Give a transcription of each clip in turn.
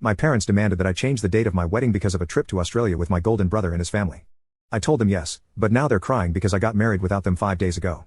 My parents demanded that I change the date of my wedding because of a trip to Australia with my golden brother and his family. I told them yes, but now they're crying because I got married without them 5 days ago.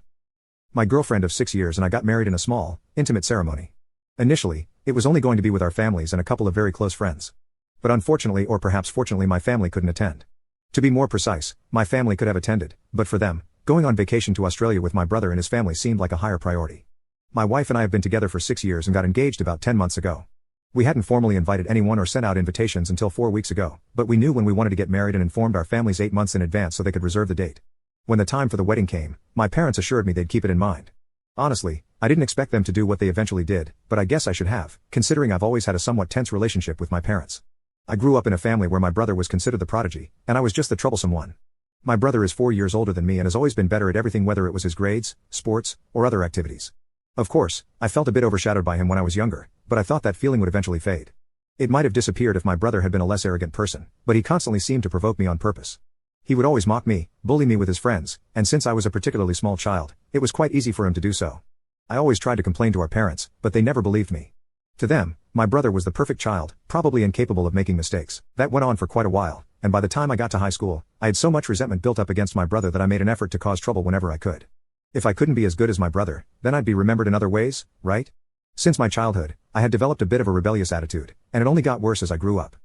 My girlfriend of 6 years and I got married in a small, intimate ceremony. Initially, it was only going to be with our families and a couple of very close friends. But unfortunately or perhaps fortunately my family couldn't attend. To be more precise, my family could have attended, but for them, going on vacation to Australia with my brother and his family seemed like a higher priority. My wife and I have been together for 6 years and got engaged about 10 months ago. We hadn't formally invited anyone or sent out invitations until 4 weeks ago, but we knew when we wanted to get married and informed our families 8 months in advance so they could reserve the date. When the time for the wedding came, my parents assured me they'd keep it in mind. Honestly, I didn't expect them to do what they eventually did, but I guess I should have, considering I've always had a somewhat tense relationship with my parents. I grew up in a family where my brother was considered the prodigy, and I was just the troublesome one. My brother is 4 years older than me and has always been better at everything, whether it was his grades, sports, or other activities. Of course, I felt a bit overshadowed by him when I was younger, but I thought that feeling would eventually fade. It might have disappeared if my brother had been a less arrogant person, but he constantly seemed to provoke me on purpose. He would always mock me, bully me with his friends, and since I was a particularly small child, it was quite easy for him to do so. I always tried to complain to our parents, but they never believed me. To them, my brother was the perfect child, probably incapable of making mistakes. That went on for quite a while, and by the time I got to high school, I had so much resentment built up against my brother that I made an effort to cause trouble whenever I could. If I couldn't be as good as my brother, then I'd be remembered in other ways, right? Since my childhood, I had developed a bit of a rebellious attitude, and it only got worse as I grew up.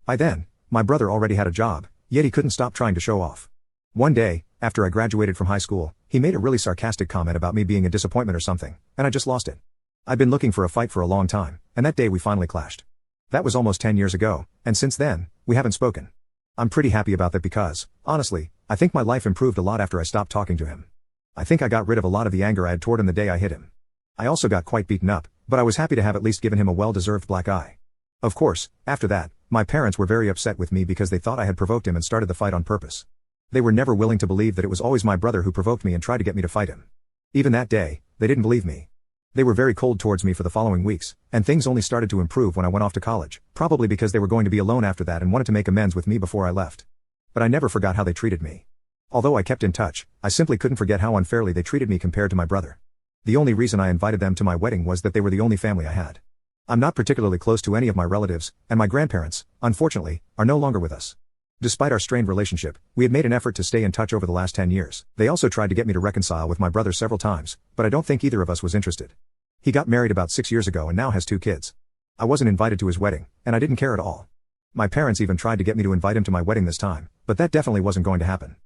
By then, my brother already had a job, yet he couldn't stop trying to show off. One day, after I graduated from high school, he made a really sarcastic comment about me being a disappointment or something, and I just lost it. I'd been looking for a fight for a long time, and that day we finally clashed. That was almost 10 years ago, and since then, we haven't spoken. I'm pretty happy about that because, honestly, I think my life improved a lot after I stopped talking to him. I think I got rid of a lot of the anger I had toward him the day I hit him. I also got quite beaten up, but I was happy to have at least given him a well-deserved black eye. Of course, after that, my parents were very upset with me because they thought I had provoked him and started the fight on purpose. They were never willing to believe that it was always my brother who provoked me and tried to get me to fight him. Even that day, they didn't believe me. They were very cold towards me for the following weeks, and things only started to improve when I went off to college, probably because they were going to be alone after that and wanted to make amends with me before I left. But I never forgot how they treated me. Although I kept in touch, I simply couldn't forget how unfairly they treated me compared to my brother. The only reason I invited them to my wedding was that they were the only family I had. I'm not particularly close to any of my relatives, and my grandparents, unfortunately, are no longer with us. Despite our strained relationship, we had made an effort to stay in touch over the last 10 years. They also tried to get me to reconcile with my brother several times, but I don't think either of us was interested. He got married about 6 years ago and now has 2 kids. I wasn't invited to his wedding, and I didn't care at all. My parents even tried to get me to invite him to my wedding this time, but that definitely wasn't going to happen.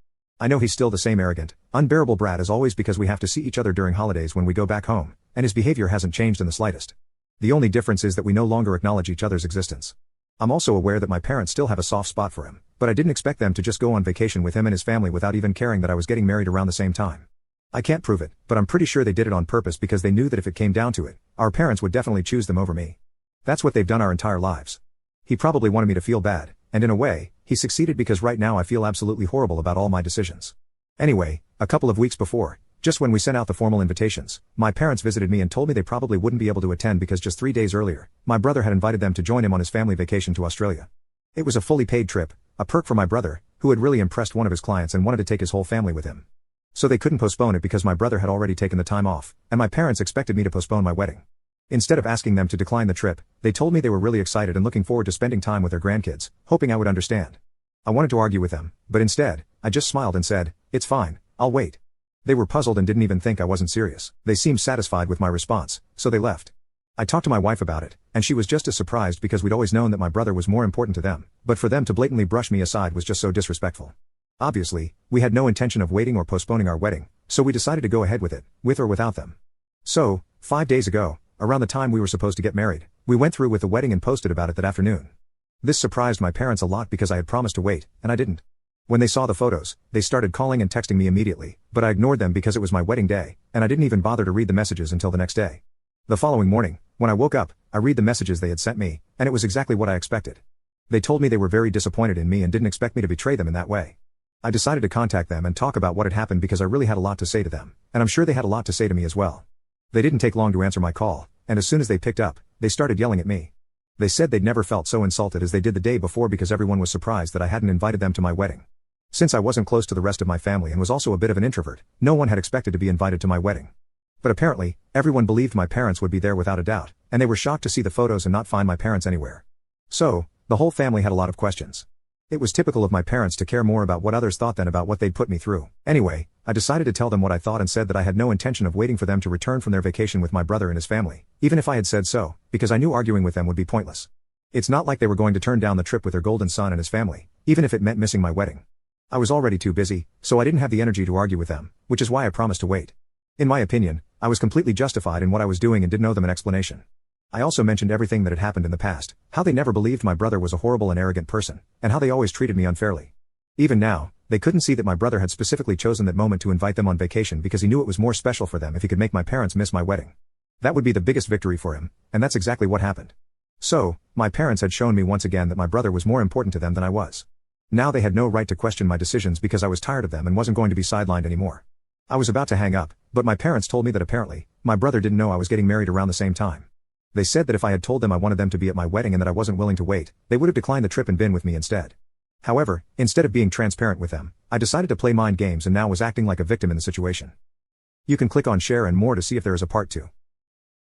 I know he's still the same arrogant, unbearable brat as always because we have to see each other during holidays when we go back home, and his behavior hasn't changed in the slightest. The only difference is that we no longer acknowledge each other's existence. I'm also aware that my parents still have a soft spot for him, but I didn't expect them to just go on vacation with him and his family without even caring that I was getting married around the same time. I can't prove it, but I'm pretty sure they did it on purpose because they knew that if it came down to it, our parents would definitely choose them over me. That's what they've done our entire lives. He probably wanted me to feel bad, and in a way, he succeeded because right now I feel absolutely horrible about all my decisions. Anyway, a couple of weeks before, just when we sent out the formal invitations, my parents visited me and told me they probably wouldn't be able to attend because just 3 days earlier, my brother had invited them to join him on his family vacation to Australia. It was a fully paid trip, a perk for my brother, who had really impressed one of his clients and wanted to take his whole family with him. So they couldn't postpone it because my brother had already taken the time off, and my parents expected me to postpone my wedding. Instead of asking them to decline the trip, they told me they were really excited and looking forward to spending time with their grandkids, hoping I would understand. I wanted to argue with them, but instead, I just smiled and said, "It's fine, I'll wait." They were puzzled and didn't even think I wasn't serious. They seemed satisfied with my response, so they left. I talked to my wife about it, and she was just as surprised because we'd always known that my brother was more important to them, but for them to blatantly brush me aside was just so disrespectful. Obviously, we had no intention of waiting or postponing our wedding, so we decided to go ahead with it, with or without them. So, 5 days ago, around the time we were supposed to get married, we went through with the wedding and posted about it that afternoon. This surprised my parents a lot because I had promised to wait, and I didn't. When they saw the photos, they started calling and texting me immediately, but I ignored them because it was my wedding day, and I didn't even bother to read the messages until the next day. The following morning, when I woke up, I read the messages they had sent me, and it was exactly what I expected. They told me they were very disappointed in me and didn't expect me to betray them in that way. I decided to contact them and talk about what had happened because I really had a lot to say to them, and I'm sure they had a lot to say to me as well. They didn't take long to answer my call, and as soon as they picked up, they started yelling at me. They said they'd never felt so insulted as they did the day before because everyone was surprised that I hadn't invited them to my wedding. Since I wasn't close to the rest of my family and was also a bit of an introvert, no one had expected to be invited to my wedding. But apparently, everyone believed my parents would be there without a doubt, and they were shocked to see the photos and not find my parents anywhere. So, the whole family had a lot of questions. It was typical of my parents to care more about what others thought than about what they'd put me through. Anyway, I decided to tell them what I thought and said that I had no intention of waiting for them to return from their vacation with my brother and his family, even if I had said so, because I knew arguing with them would be pointless. It's not like they were going to turn down the trip with their golden son and his family, even if it meant missing my wedding. I was already too busy, so I didn't have the energy to argue with them, which is why I promised to wait. In my opinion, I was completely justified in what I was doing and didn't owe them an explanation. I also mentioned everything that had happened in the past, how they never believed my brother was a horrible and arrogant person, and how they always treated me unfairly. Even now, they couldn't see that my brother had specifically chosen that moment to invite them on vacation because he knew it was more special for them if he could make my parents miss my wedding. That would be the biggest victory for him, and that's exactly what happened. So, my parents had shown me once again that my brother was more important to them than I was. Now they had no right to question my decisions because I was tired of them and wasn't going to be sidelined anymore. I was about to hang up, but my parents told me that apparently, my brother didn't know I was getting married around the same time. They said that if I had told them I wanted them to be at my wedding and that I wasn't willing to wait, they would have declined the trip and been with me instead. However, instead of being transparent with them, I decided to play mind games and now was acting like a victim in the situation. You can click on share and more to see if there is a part 2.